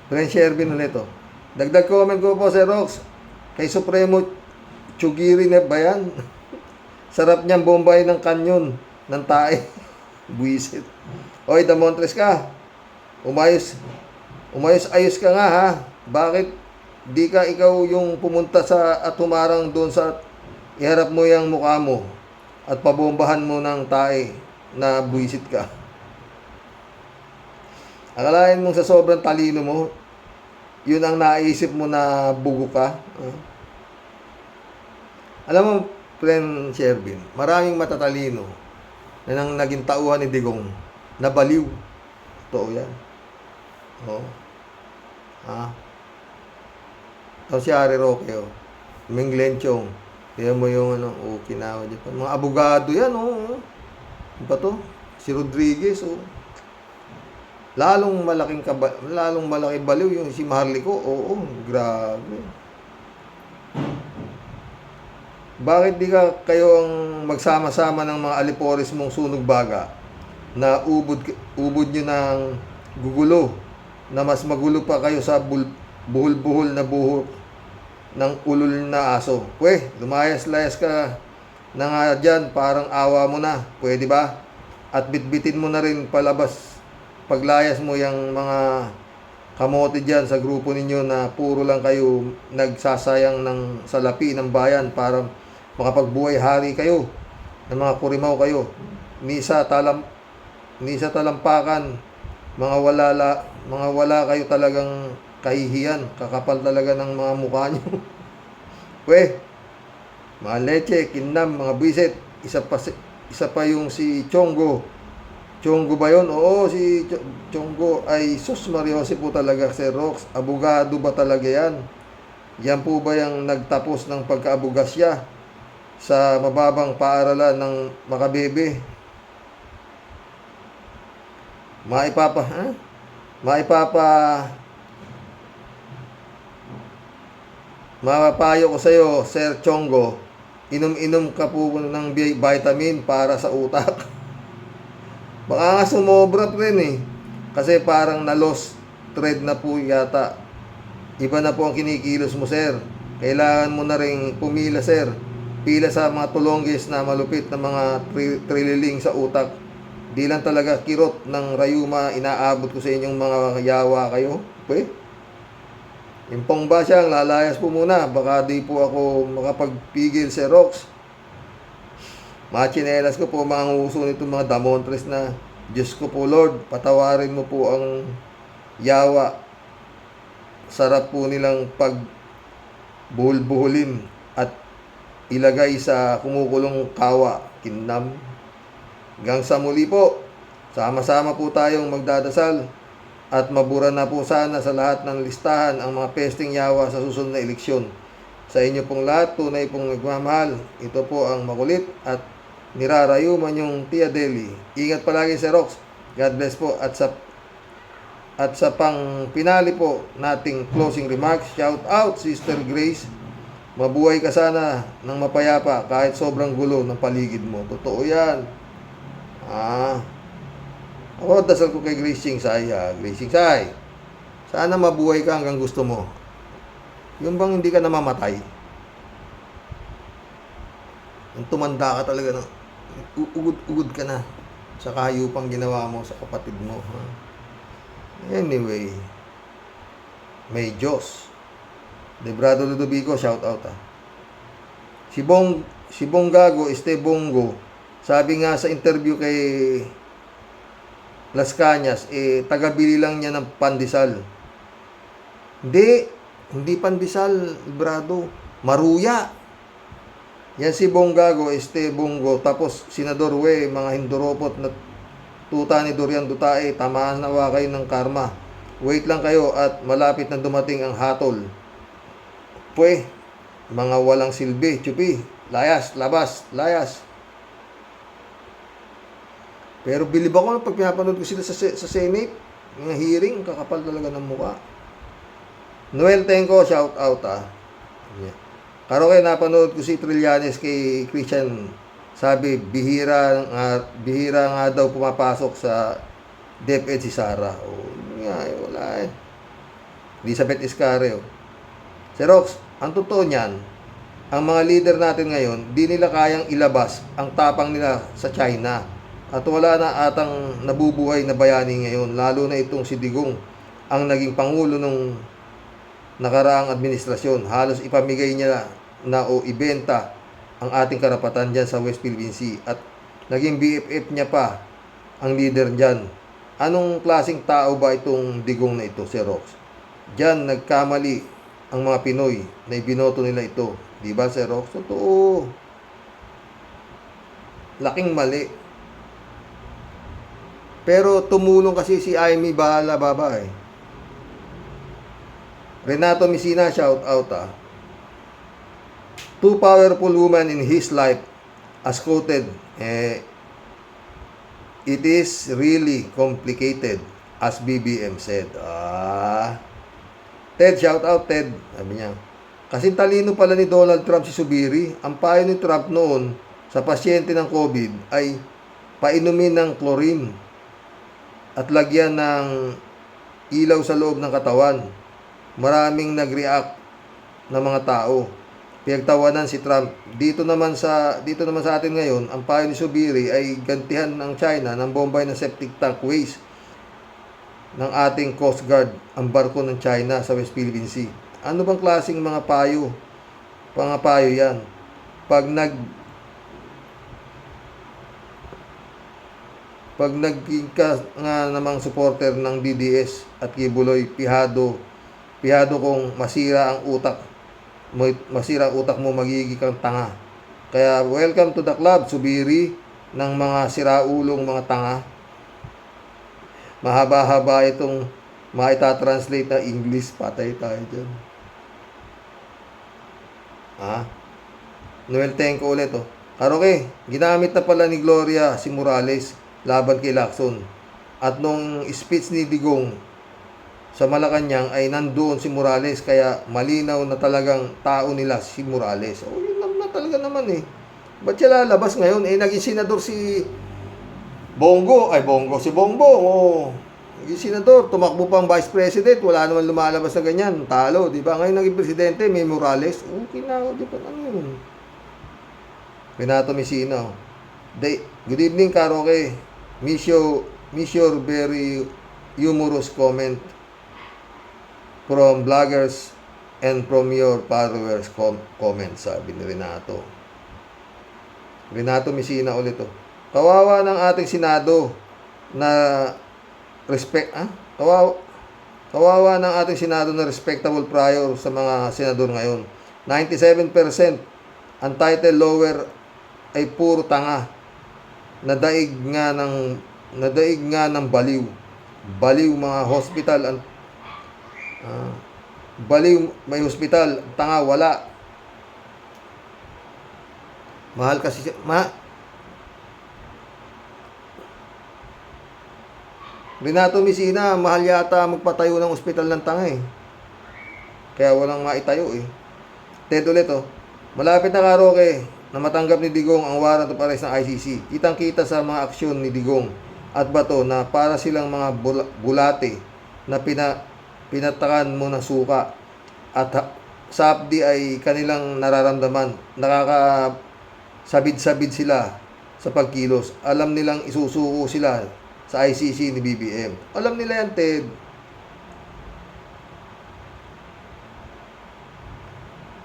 Friend Shervin ulit to. Dagdag comment ko po, Sir Rox. Kay Supremo Chugiri na ba yan? Sarap niyang bombay ng kanyon ng tae. Buisit. Oy, Damontres ka. Umayos ka nga ha. Bakit di ka ikaw yung pumunta sa at humarang doon sa iharap mo yung mukha mo at pabombahan mo ng tae na buisit ka? Akalain mong sa sobrang talino mo, yun ang naisip mo na bugo ka. Alam mo, friend Shervin, maraming matatalino na nang naging tauhan ni Digong, nabaliw. Totoo yan. Oo. Tapos si Harry Roque, Ming Lenchong, tingnan mo yung Okinawa, Japan. Mga abogado yan, Ano ba to? Si Rodriguez, lalong malaking baliw yung si Maharlika. Oo, grabe. Bakit di kayo ang magsama-sama ng mga alipores mong sunog baga na ubod nyo ng gugulo, na mas magulo pa kayo sa buhol-buhol na buhok ng ulol na aso? Lumayas-layas ka na nga dyan, parang awa mo na. Pwede ba? At bitbitin mo na rin palabas paglayas mo yung mga kamote dyan sa grupo ninyo na puro lang kayo nagsasayang ng salapi ng bayan para makapagbuhay hari kayo, ng mga kurimaw kayo, misa talampakan, mga wala kayo talagang kahihiyan, kakapal talaga ng mga mukha nyo. Mga leche, kinam, mga bisit, isa pa yung si Chongo ba yun? Oo, si Chongo ay sus Mariose po talaga, si Rox. Abogado ba talaga yan? Yan po ba yung nagtapos ng pagkaabogasya sa mababang paaralan ng Makabebe? Mapapayo ko sa'yo, Sir Chongo, inom-inom ka po ng vitamin para sa utak. Baka nga sumobra rin kasi parang na-lost thread na po yata. Iba na po ang kinikilos mo, sir. Kailangan mo na rin pumila, sir. Pila sa mga tulongges na malupit na mga trililing sa utak. Di lang talaga kirot ng rayuma inaabot ko sa inyong mga yawa kayo. Impong ba siyang lalayas po muna? Baka di po ako makapagpigil, Sir Rox. Mga tsinelas ko po mga uso nitong mga damontres na Diyos ko po, Lord, patawarin mo po ang yawa. Sarap po nilang pagbuhol-buhulin at ilagay sa kumukulong kawa, kinam. Hanggang sa muli po, sama-sama po tayong magdadasal at mabura na po sana sa lahat ng listahan ang mga pesting yawa sa susunod na eleksyon. Sa inyo pong lahat, tunay pong nagmamahal. Ito po ang makulit at nirarayuman yung Tia Deli. Ingat palagi, Sir Rox. God bless po. At sa pang pinali po nating closing remarks, shout out Sister Grace. Mabuhay ka sana ng mapayapa kahit sobrang gulo ng paligid mo. Totoo yan. Ako dasal ko kay Grace Chingsay. Grace Chingsay, sana mabuhay ka hanggang gusto mo. Yung bang hindi ka namamatay. Yung tumanda ka talaga ng ugod ka na sa kahayupang ginawa mo sa kapatid mo. Anyway, may Diyos. Debrado Ludovico, shout out. Si Bonggago, Bongo, sabi nga sa interview kay Las Cañas, tagabili lang niya ng pandesal. Hindi pandesal, Brado. Maruya. Yan si Bonggago, Bongo, tapos Senador mga hinduropot na tuta ni Dorian Dutae, tamaan nawa kayo ng karma. Wait lang kayo at malapit na dumating ang hatol. Mga walang silbi, chupi, layas, labas, layas. Pero bilib ako pag pinapanood ko sila sa Senate, mga hearing, kakapal talaga ng mukha. Noel Tenco, shout out Yeah. Karo kayo napanood ko si Trillanes kay Christian, sabi bihira nga daw pumapasok sa DepEd si Sara. Wala Elizabeth Iscareo. Si Rox, ang totoo niyan, ang mga leader natin ngayon, di nila kayang ilabas ang tapang nila sa China. At wala na atang nabubuhay na bayani ngayon, lalo na itong si Digong, ang naging pangulo nung nakaraang administrasyon. Halos ipamigay niya na o ibenta ang ating karapatan dyan sa West Philippine Sea at naging BFF niya pa ang leader dyan. Anong klaseng tao ba itong Digong na ito, si Rox? Diyan nagkamali ang mga Pinoy na ibinoto nila ito. Di ba, Sir Rox? Totoo. Laking mali. Pero tumulong kasi si Amy Bahala Baba eh. Renato Messina, shout out ah. Two powerful women in his life as quoted, it is really complicated as BBM said. Ted, shout out Ted. Sabi niya, kasi talino pala ni Donald Trump si Subiri. Ang payo ni Trump noon sa pasyente ng COVID ay painumin ng chlorine at lagyan ng ilaw sa loob ng katawan. Maraming nag-react na mga tao. Pinagtawanan si Trump. Dito naman sa atin ngayon, ang payo ni Subiri ay gantihan ng China ng bombay ng septic tank waste ng ating Coast Guard ang barko ng China sa West Philippine Sea. Ano bang klaseng mga payo? Pangapayo yan. Pag naging ka nga namang supporter ng DDS at Kibuloy, pihado kung masira ang utak mo, magiging kang tanga. Kaya welcome to the club, Subiri, ng mga siraulong mga tanga. Mahaba-haba itong maita-translate na English, patay tayo dyan. Noel Tenko ulit oh. Karoke, ginamit na pala ni Gloria si Morales laban kay Lacson. At nung speech ni Digong sa Malacanang ay nandoon si Morales, kaya malinaw na talagang tao nila si Morales. Yun na talaga naman eh. Ba't siya lalabas ngayon? Naging senador si si Bongbong. Naging senador, tumakbo pang vice president, wala naman lumalabas na ganyan. Talo, di ba? Ngayon naging presidente, may Morales. Okay na, di ba? Ano yun? Renato Messina. Good evening, Karoke. Miss your very humorous comment from vloggers and from your followers comment, sabi ni Renato. Renato Messina ulit to. Kawawa ng ating Senado na kawawa ng ating Senado na respectable prior sa mga senador ngayon. 97% ang title lower ay puro tanga. Nadaig nga ng baliw. Baliw mga hospital baliw may hospital, tanga wala. Mahal kasi Renato Messina, mahal yata magpatayo ng ospital ng tanga eh. Kaya walang maitayo eh. Ted ulit oh. Malapit na, Karoke, na matanggap ni Digong ang warrant of arrest ng ICC. Kitang-kita sa mga aksyon ni Digong at Bato na para silang mga bulate na pinatakan mo ng suka. At sa APD ay kanilang nararamdaman. Nakakasabid-sabid sila sa pagkilos. Alam nilang isusuko sila sa ICC ni BBM. Alam nila yan, Ted.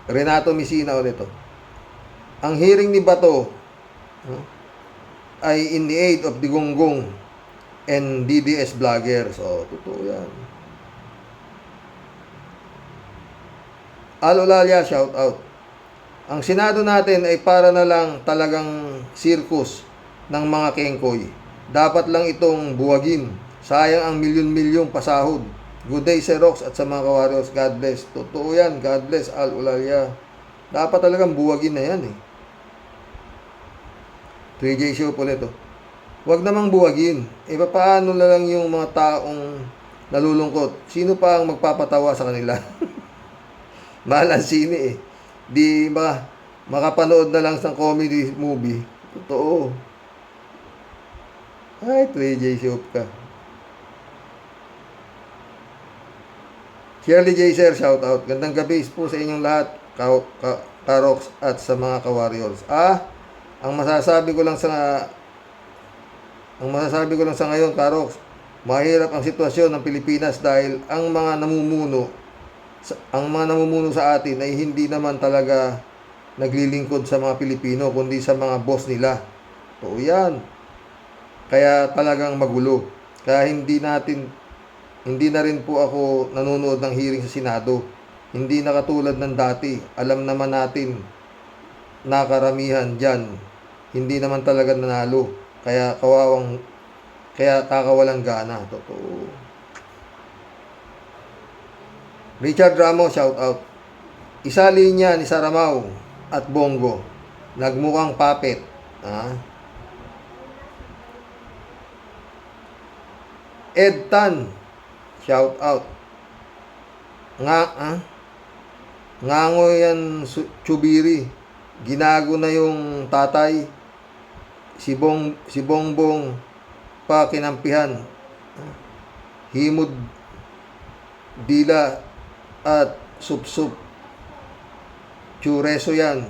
Renato Messina ulit oh. Ang hearing ni Bato ay in the aid of Digonggong and DDS vloggers. Totoo yan. Al-Olalia, shout out. Ang Senado natin ay para na lang talagang circus ng mga kengkoy. Dapat lang itong buwagin. Sayang ang milyon-milyong pasahod. Good day, Sir Rox, at sa mga kawarriors. God bless. Totoo yan. God bless, Al-Olalia. Dapat talagang buwagin na yan eh. 3J show ulit oh. Huwag namang buwagin. Paano na lang yung mga taong nalulungkot? Sino pa ang magpapatawa sa kanila? Mahal ang sine eh. Di ba makapanood na lang sa comedy movie? Totoo. Ay, 3J show ka. Shirley J. Sir, shout out. Gandang gabi po sa inyong lahat, Karox at sa mga kawarriors. Ang masasabi ko lang sa ngayon, Karox, mahirap ang sitwasyon ng Pilipinas dahil ang mga namumuno sa atin ay hindi naman talaga naglilingkod sa mga Pilipino kundi sa mga boss nila. So yan. Kaya talagang magulo. Kaya hindi natin Hindi na rin po ako nanonood ng hearing sa Senado. Hindi na katulad ng dati. Alam naman natin, nakaramihan dyan. Hindi naman talaga nanalo. Kaya kakawalang gana. Totoo. Richard Ramos, shout out. Isa linya ni Saramaw at Bongo. Nagmukhang puppet. Ed Tan, shout out. Ngango yan Chubiri. Ginago na yung tatay. Si Bongbong pa kinampihan. Himod Dila at Sup-Sup. Chureso yan.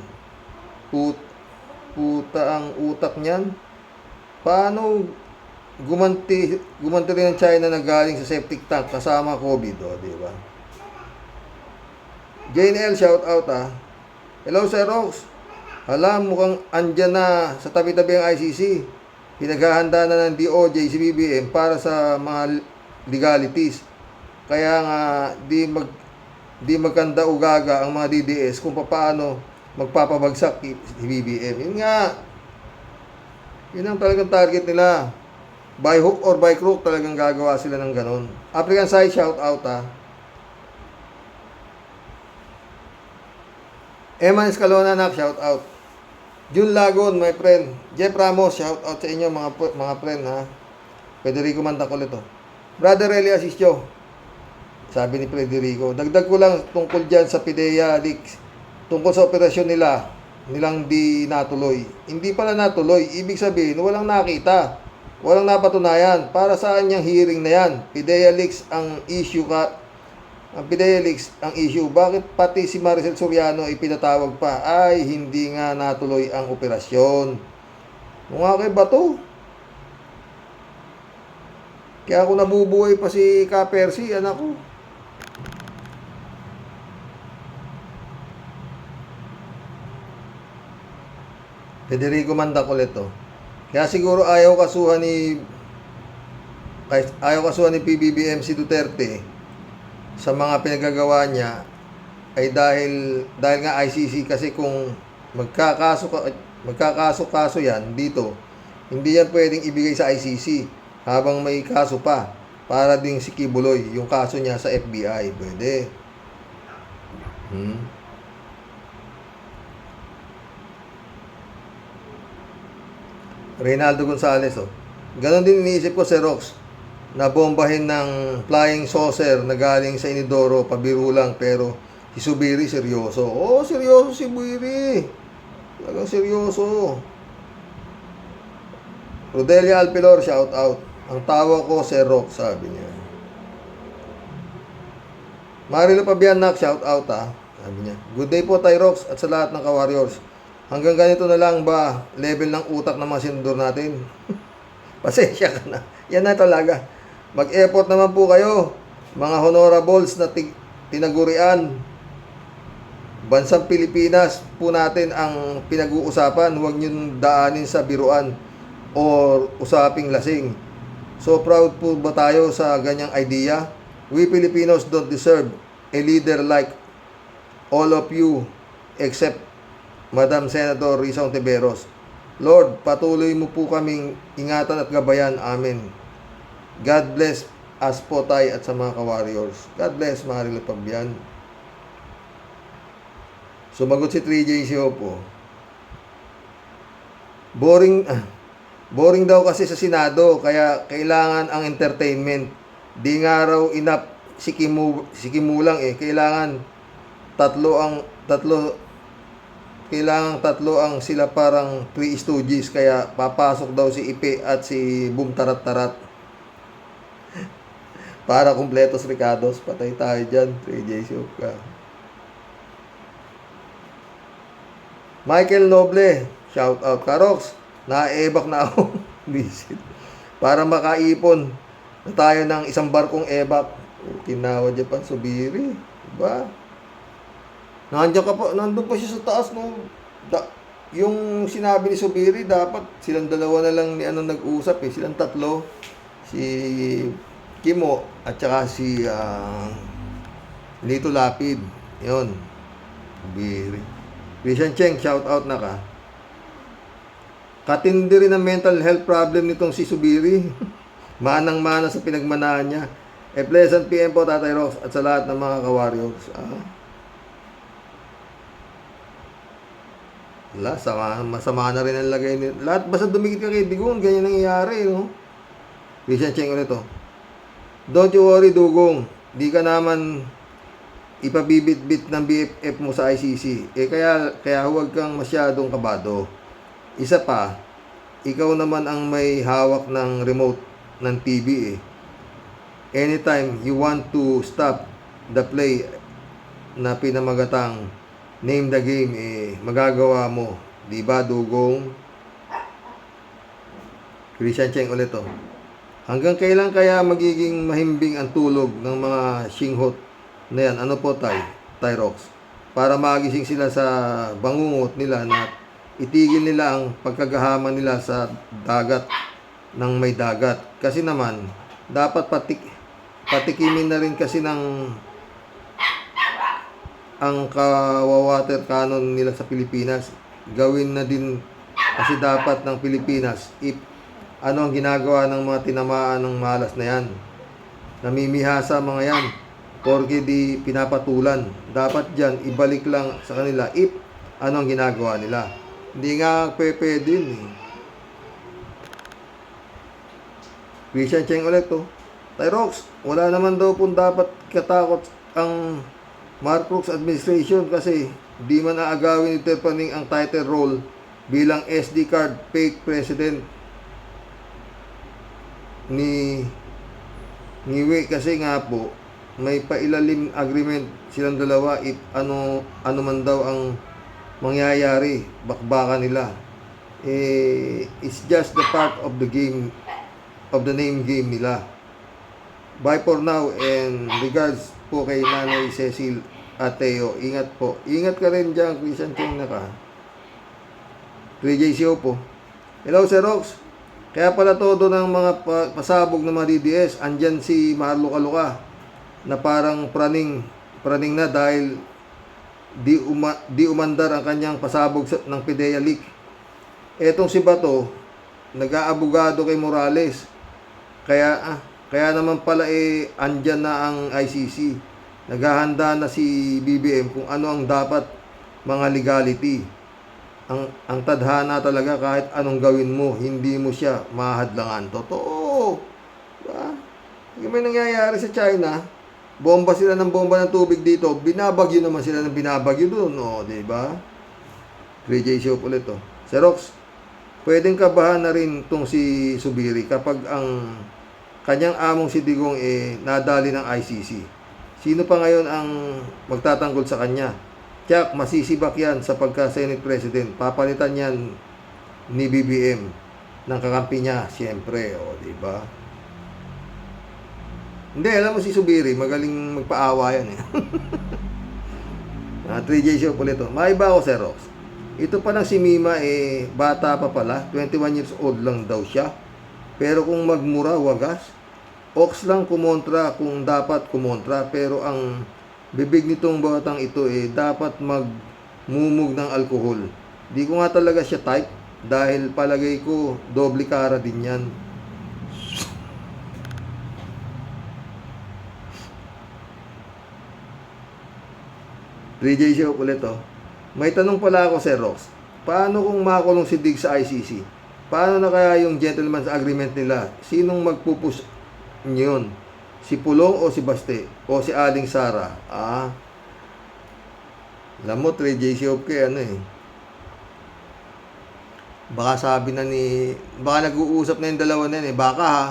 Puta ang utak niyan. Paano gumanti rin ang China na galing sa septic tank kasama COVID, di ba? Jane L, shout out Hello Sir Rox. Mukhang andyan na sa tabi-tabi ang ICC. Pinaghahanda na ng DOJ si BBM para sa mga legalities. Kaya nga di magkanda ugaga ang mga DDS kung paano magpapabagsak si BBM. Yun nga. Yun ang talagang target nila. By hook or by crook talagang gagawa sila ng ganon. African Side, shout out Eman Escalona, shout out. Jun Lagon, my friend. Jeff Ramos, shout out sa inyo mga friend Federico Mandacolito. Brother Eli Asisio, sabi ni Federico. Dagdag ko lang tungkol dyan sa PIDEA leaks. Tungkol sa operasyon nilang di natuloy. Hindi pala natuloy. Ibig sabihin, walang nakita. Walang napatunayan. Para saan yung hearing na yan? PIDEA leaks ang issue Ang PIDEA leaks ang issue. Bakit pati si Maricel Soriano ipinatawag pa? Ay, hindi nga natuloy ang operasyon. Mga kay Bato. Kaya ako nabubuhay pa si Ka-Percy, anak ko. Federico Mandacolito. Kaya siguro ayaw kasuhan ni PBBM si Duterte sa mga pinagagawa niya ay dahil nga ICC, kasi kung magkakaso yan dito, hindi yan pwedeng ibigay sa ICC habang may kaso pa, para ding si Kibuloy yung kaso niya sa FBI pwede. Reynaldo Gonzales, ganon din iniisip ko si Rox na bombahin ng flying saucer na galing sa Inidoro, pabiro lang, pero si Subiri seryoso. Seryoso si Subiri. Talagang seryoso. Rodelia Alpilor, shout out. Ang tawa ko, Sir Rox, sabi niya. Marilo Pabianak, shout out sabi niya. Good day po, Tay Rox, at sa lahat ng ka-warriors. Hanggang ganito na lang ba level ng utak ng mga senador natin? Pasensya ka na. Yan na talaga. Mag-effort naman po kayo, mga honorables na tinagurian. Bansang Pilipinas po natin ang pinag-uusapan. Huwag niyong daanin sa biruan or usaping lasing. So proud po ba tayo sa ganyang idea? We Filipinos don't deserve a leader like all of you except Madam Senator Risa Ontiveros. Lord, patuloy mo po kaming ingatan at gabayan. Amen. God bless us po tayo at sa mga ka-warriors. God bless, Marilo Pabian. Sumagot si 3J Siopo. Boring daw kasi sa Senado, kaya kailangan ang entertainment. Di nga raw enough si Kimu lang Kailangan tatlo ang sila, parang 3 stooges, kaya papasok daw si Ipe at si Boom Tarat Tarat para kumpletos Ricados. Patay tayo dyan, 3J Sioka. Michael Noble, shout out. Karox, naebak na ako visit para makaipon na tayo ng isang barkong ebak. Tinawa Japan Subiri, diba? Nandun pa siya sa taas yung sinabi ni Subiri, dapat silang dalawa na lang ni nag-usap silang tatlo, si Kimo at saka si Lito Lapid. Yun. Subiri. Christian Cheng, shout out na ka. Katindi rin ang mental health problem nitong si Subiri. Manang-mana sa pinagmanahan niya. Pleasant PM po, Tatay Rox, at sa lahat ng mga ka-warriors. Wala, masama na rin ang lagay nito. Lahat basta dumikit ka kay Digong, ganyan nangyayari, no? Christian Cheng ulit to. Don't you worry, Dugong. Di ka naman ipabibit-bit ng BFF mo sa ICC. Kaya huwag kang masyadong kabado. Isa pa, ikaw naman ang may hawak ng remote ng TV eh. Anytime you want to stop the play na pinamagatang name the game, magagawa mo. Diba, Dugong? Christian Cheng ulit to. Hanggang kailan kaya magiging mahimbing ang tulog ng mga singhot na yan? Ano po, Tyrox? Para magising sila sa bangungot nila na itigil nila ang pagkagahaman nila sa dagat ng may dagat. Kasi naman, dapat patikimin na rin kasi ng ang kawawater cannon nila sa Pilipinas. Gawin na din kasi dapat ng Pilipinas ano ang ginagawa ng mga tinamaan ng malas na yan. Namimihasa mga yan porque di pinapatulan. Dapat dyan ibalik lang sa kanila ano ang ginagawa nila. Hindi nga pwede din eh. Christian Cheng ulit to. Tyrox, wala naman daw pong dapat katakot ang Marcos administration kasi di man aagawin ni Terpaning ang title role bilang SD card fake president ni Ngiwi kasi nga po may pailalim agreement silang dalawa ano man daw ang mangyayari, bakbakan nila. It's just the part of the game, of the name game nila. Bye for now and regards po kay Nanay Cecil Ateo. Ingat po. Ingat ka rin dyan, Christian Cheng na ka. 3JCO po. Hello, Sir Rox. Kaya pala todo ng mga pasabog ng mga DDS, andyan si Marlo Caluca na parang praning na dahil di umandar ang kanyang pasabog ng PDEA leak. Etong si Bato, nag-aabogado kay Morales. Kaya naman pala andyan na ang ICC. Naghahanda na si BBM kung ano ang dapat mga legality. Ang tadhana talaga kahit anong gawin mo, hindi mo siya mahadlangan. Totoo. Diba? Yung may nangyayari sa China, bomba sila ng bomba ng tubig dito, binabagyo naman sila ng binabagyo doon. O, diba? 3J show ulit to. Xerox, pwedeng kabahan na rin itong si Subiri kapag ang kanyang among si Digong nadali ng ICC. Sino pa ngayon ang magtatanggol sa kanya? Tiyak, masisibak yan sa pagka-Senate President. Papalitan yan ni BBM ng kakampi niya, siyempre. O, diba? Hindi, alam mo si Subiri, magaling magpaawa yan eh. 3J show ulit to. Maiba ako, Sir Rox. Ito pa lang si Mima, bata pa pala. 21 years old lang daw siya. Pero kung magmura, wagas. Ox lang kumontra kung dapat kumontra. Pero ang bibig nitong batang ito dapat magmumug ng alkohol. Di ko nga talaga siya type dahil palagay ko doble kara din yan. DJ show ulit to. May tanong pala ako, Sir Rox. Paano kung makulong si Dig sa ICC? Paano na kaya yung gentleman's agreement nila? Sinong magpupus yun? Si Pulong o si Baste? O si Aling Sara? Alam mo, 3JC baka sabi na baka nag-uusap na yung dalawa na yun baka ha.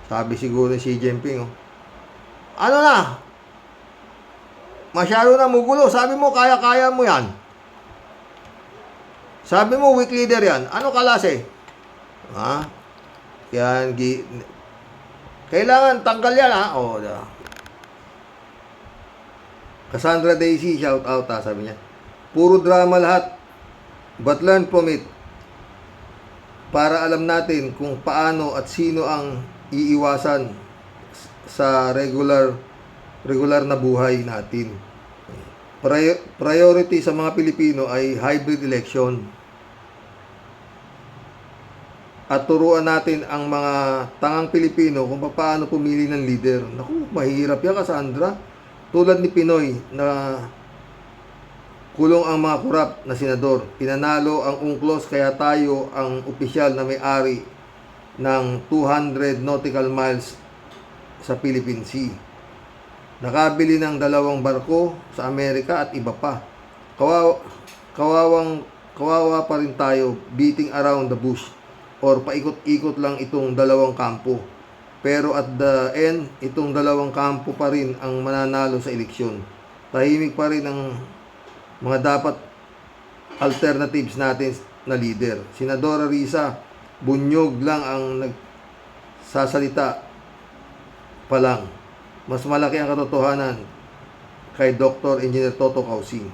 Sabi siguro si Xi Jinping ano na? Masyado na mugulo. Sabi mo, kaya-kaya mo yan. Sabi mo, weak leader yan. Ano kalase? Yan, kailangan tanggal yan o, Cassandra Daisy, shout out sabi niya. Puro drama lahat. But learn from it. Para alam natin kung paano at sino ang iiwasan sa regular na buhay natin. Priority sa mga Pilipino ay hybrid election. At turuan natin ang mga tangang Pilipino kung paano pumili ng leader. Naku, mahirap yan, Cassandra. Tulad ni Pinoy na kulong ang mga korap na senador. Pinanalo ang UNCLOS kaya tayo ang opisyal na may-ari ng 200 nautical miles sa Philippine Sea. Nakabili ng 2 barko sa Amerika at iba pa. Kawawa pa rin tayo beating around the bush or paikot-ikot lang itong 2 kampo. Pero at the end, itong 2 kampo pa rin ang mananalo sa eleksyon. Tahimik pa rin ang mga dapat alternatives natin na leader. Senadora Risa, bunyog lang ang nagsasalita pa lang. Mas malaki ang katotohanan kay Dr. Engineer Toto Causing.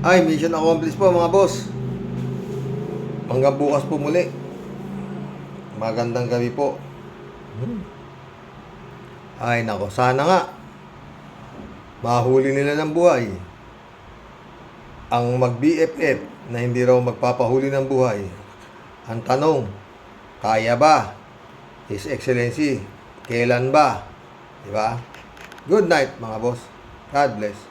Ay, mission accomplished po mga boss. Hanggang bukas po muli. Magandang gabi po. Ay nako, sana nga mahuli nila ng buhay ang mag-BFF na hindi raw magpapahuli ng buhay. Ang tanong, kaya ba? His Excellency, kailan ba? Diba? Good night mga boss. God bless.